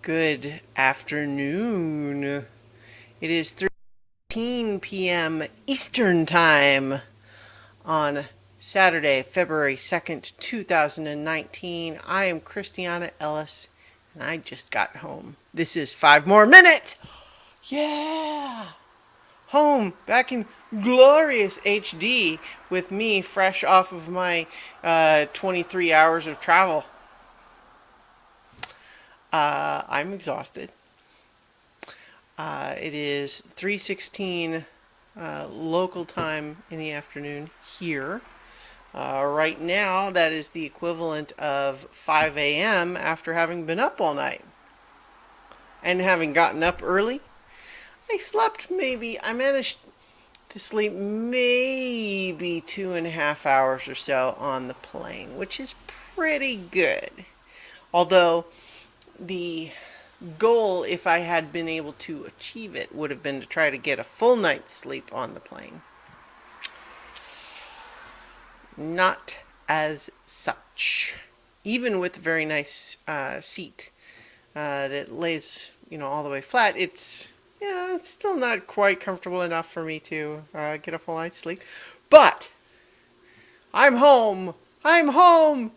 Good afternoon. It is 3:13 p.m. Eastern Time on Saturday, February 2nd, 2019. I am Christiana Ellis, and I just got home. This is 5 more minutes. Yeah! Home, back in glorious HD with me fresh off of my 23 hours of travel. I'm exhausted. It is 3:16 local time in the afternoon here. Right now, that is the equivalent of 5 a.m. after having been up all night. And having gotten up early, I managed to sleep maybe 2.5 hours or so on the plane, which is pretty good. Although the goal, if I had been able to achieve it, would have been to try to get a full night's sleep on the plane. Not as such. Even with a very nice seat that lays, all the way flat, it's still not quite comfortable enough for me to get a full night's sleep. But I'm home. I'm home.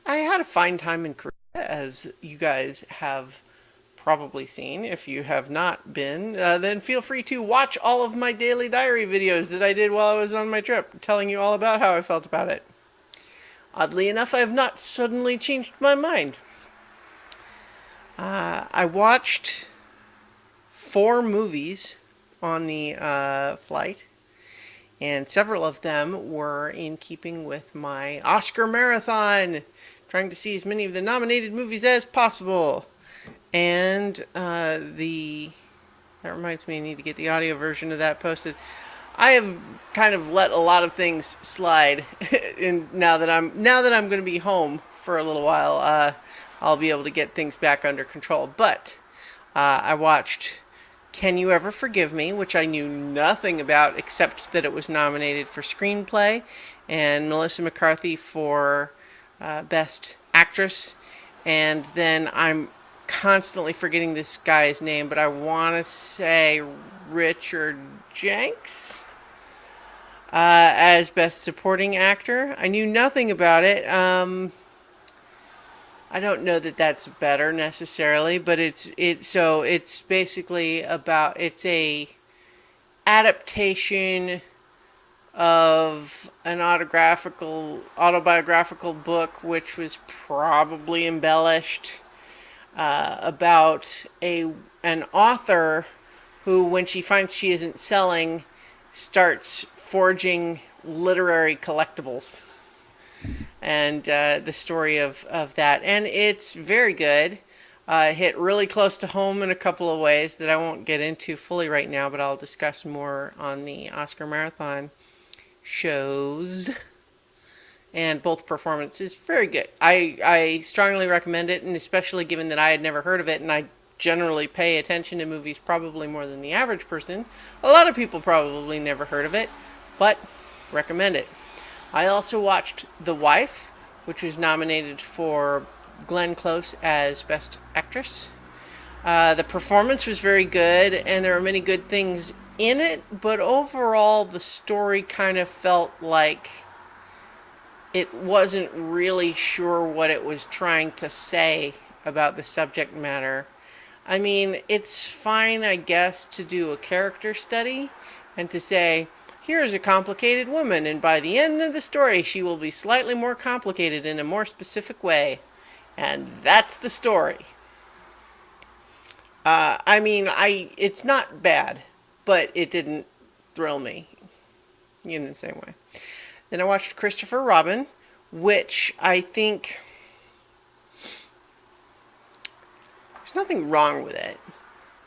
I had a fine time in Korea, as you guys have probably seen. If you have not been, then feel free to watch all of my daily diary videos that I did while I was on my trip, telling you all about how I felt about it. Oddly enough, I have not suddenly changed my mind. I watched 4 movies on the flight, and several of them were in keeping with my Oscar marathon, trying to see as many of the nominated movies as possible. And that reminds me, I need to get the audio version of that posted. I have kind of let a lot of things slide, and now that I'm going to be home for a little while, I'll be able to get things back under control. But I watched Can You Ever Forgive Me, which I knew nothing about except that it was nominated for screenplay, and Melissa McCarthy for Best Actress. And then I'm constantly forgetting this guy's name, but I want to say Richard Jenks as Best Supporting Actor. I knew nothing about it. I don't know that that's better necessarily, but it's basically about, it's a adaptation of an autobiographical book, which was probably embellished, about an author who, when she finds she isn't selling, starts forging literary collectibles. And the story of that. And it's very good. Hit really close to home in a couple of ways that I won't get into fully right now, but I'll discuss more on the Oscar Marathon shows. And both performances, very good. I strongly recommend it, and especially given that I had never heard of it, and I generally pay attention to movies probably more than the average person. A lot of people probably never heard of it, but recommend it. I also watched The Wife, which was nominated for Glenn Close as Best Actress. The performance was very good, and there were many good things in it, but overall the story kind of felt like it wasn't really sure what it was trying to say about the subject matter. I mean, it's fine, I guess, to do a character study and to say, here's a complicated woman, and by the end of the story, she will be slightly more complicated in a more specific way. And that's the story. It's not bad, but it didn't thrill me in the same way. Then I watched Christopher Robin, which I think there's nothing wrong with it.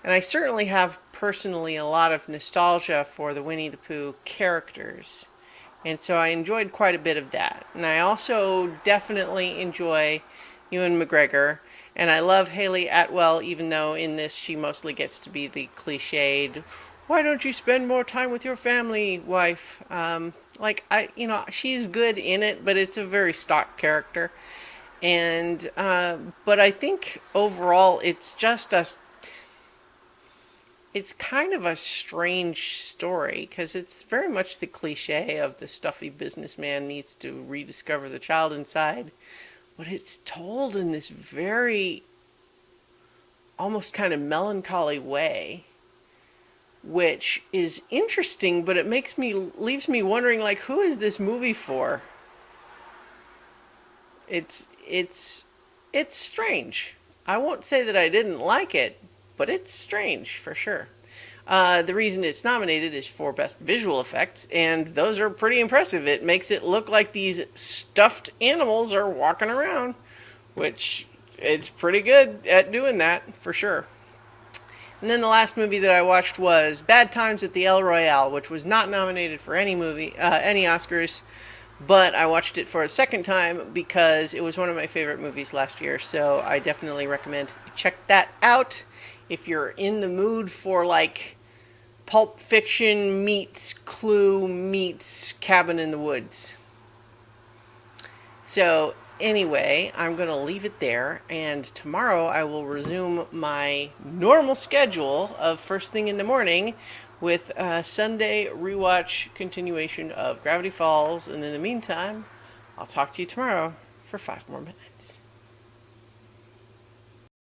And I certainly have personally a lot of nostalgia for the Winnie the Pooh characters. And so I enjoyed quite a bit of that. And I also definitely enjoy Ewan McGregor. And I love Haley Atwell, even though in this she mostly gets to be the cliched, why don't you spend more time with your family, wife? She's good in it, but it's a very stock character. And but I think overall it's kind of a strange story because it's very much the cliche of the stuffy businessman needs to rediscover the child inside, but it's told in this very almost kind of melancholy way, which is interesting, but it leaves me wondering, like, who is this movie for? It's strange. I won't say that I didn't like it, but it's strange for sure. The reason it's nominated is for Best Visual Effects, and those are pretty impressive. It makes it look like these stuffed animals are walking around, which it's pretty good at doing that for sure. And then the last movie that I watched was Bad Times at the El Royale, which was not nominated for any Oscars, but I watched it for a second time because it was one of my favorite movies last year. So I definitely recommend you check that out if you're in the mood for like Pulp Fiction meets Clue meets Cabin in the Woods. So anyway, I'm going to leave it there, and tomorrow I will resume my normal schedule of first thing in the morning with a Sunday rewatch continuation of Gravity Falls. And in the meantime, I'll talk to you tomorrow for 5 more minutes.